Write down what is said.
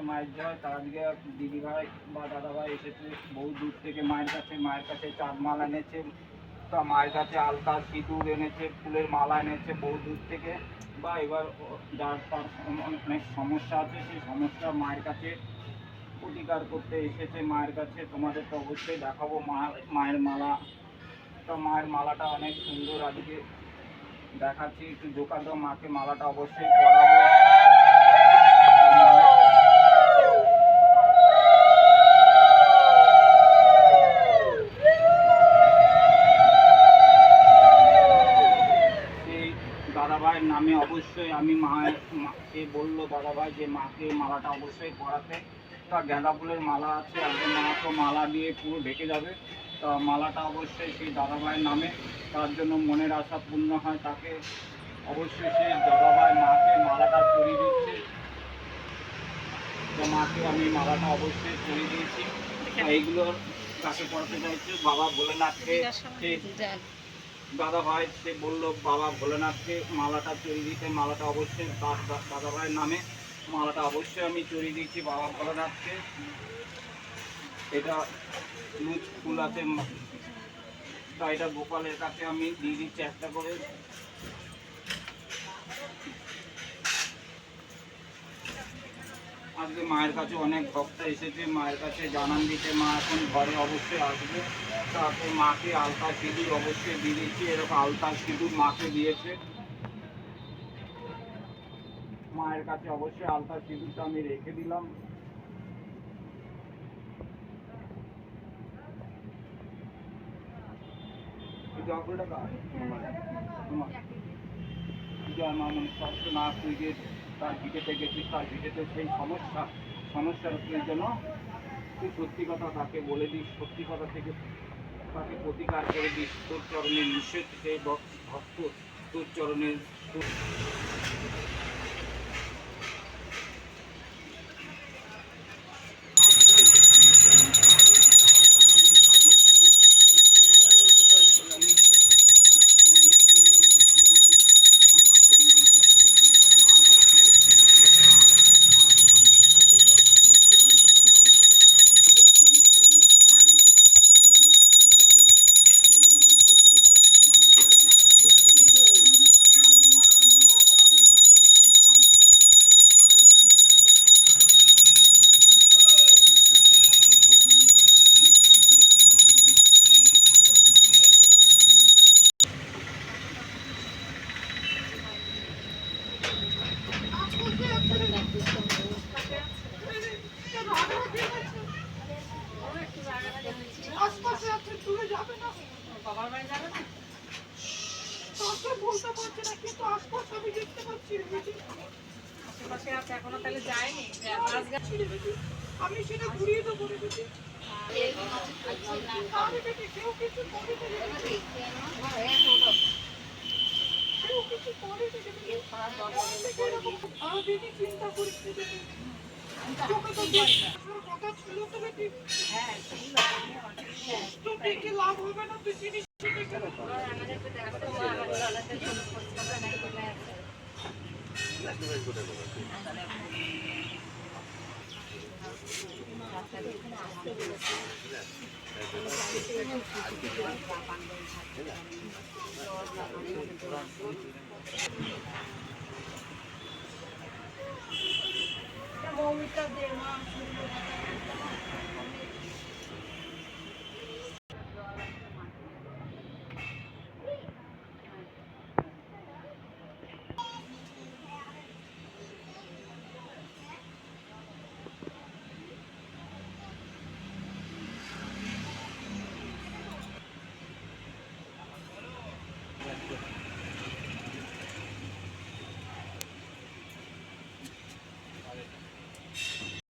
মায়ের জয়। তার আজকে দিদিভাই বা দাদাভাই এসেছে বহু দূর থেকে মায়ের কাছে চাঁদ মাল এনেছে, তা মায়ের কাছে আলতা সিঁদুর এনেছে, ফুলের মালা এনেছে বহু দূর থেকে। বা এবার যার তার অনেক সমস্যা আছে, সেই সমস্যা মায়ের কাছে প্রতিকার করতে এসেছে মায়ের কাছে। তোমাদের তো অবশ্যই দেখাবো মায়ের মালা। তা মায়ের মালাটা অনেক সুন্দর, আজকে দেখাচ্ছি, একটু জোকা দাও মাকে, মালাটা অবশ্যই পরাবো। সেই দাদাভাইয়ের নামে অবশ্যই আমি সে বললো দাদাভাই যে মাকে মালাটা অবশ্যই পরাতে। তা গাঁদা ফুলের মালা আছে, একজন মা তো মালা দিয়ে পুরো ঢেকে যাবে। তা মালাটা অবশ্যই সেই দাদাভাইয়ের নামে, তার জন্য মনের আশা পূর্ণ হয় তাকে। অবশ্যই সেই দাদাভাই মাকে মালাটা চড়িয়ে দিচ্ছে। তো মাকে আমি মালাটা অবশ্যই চড়িয়ে দিয়েছি। এইগুলো কাকে পড়াতে চাইছে? বাবা ভোলেনাথকে। দাদাভাই সে বললো বাবা ভোলেনাথকে মালাটা চড়িয়ে দিতে। মালাটা অবশ্যই তার দাদাভাইয়ের নামে, মালাটা অবশ্যই আমি চড়িয়ে দিয়েছি বাবা ভোলেনাথকে। এটা লুজ ফুল আছে, তা এটা গোপালের কাছে আমি দিয়ে দিচ্ছি একটা করে। আজকে মায়ের কাছে অনেক ভক্ত এসেছে মায়ের কাছে জানান দিতে। মা এখন ঘরে অবশ্যই আসবে। তারপর মাকে আলতা সিঁদুর অবশ্যই দিয়ে দিচ্ছি, এরকম আলতা সিঁদুর মাকে দিয়েছে। মায়ের কাছে অবশ্যই আলতা সিঁদুরটা আমি রেখে দিলাম। মা মনে কষ্ট না, তুই যে তার ভিটেতে গেছিস, তার ভিটেতে সেই সমস্যার জন্য তুই সত্যি কথা তাকে বলে দিস, সত্যি কথা থেকে তাকে প্রতিকার করে দিস। তোর চরণের নিষেধ সেই ভক্ত তোর চরণের। আশপাশে আছে, দূরে যাবে না, বাবার বাড়ি যাবে না, তাকে বলতে পারছি না, কিন্তু আশপাশে আমি দেখতে পাচ্ছি আশেপাশে আছে, এখনো তাহলে যায়নি। আমি সেটা ঘুরিয়ে দেবো বেশি। কেউ কিছু করে চিন্তা করছি কথা ছিল তো বেটি। হ্যাঁ ডেকে লাভ হবে না, তুই জিনিস মৌমিতা দে মা।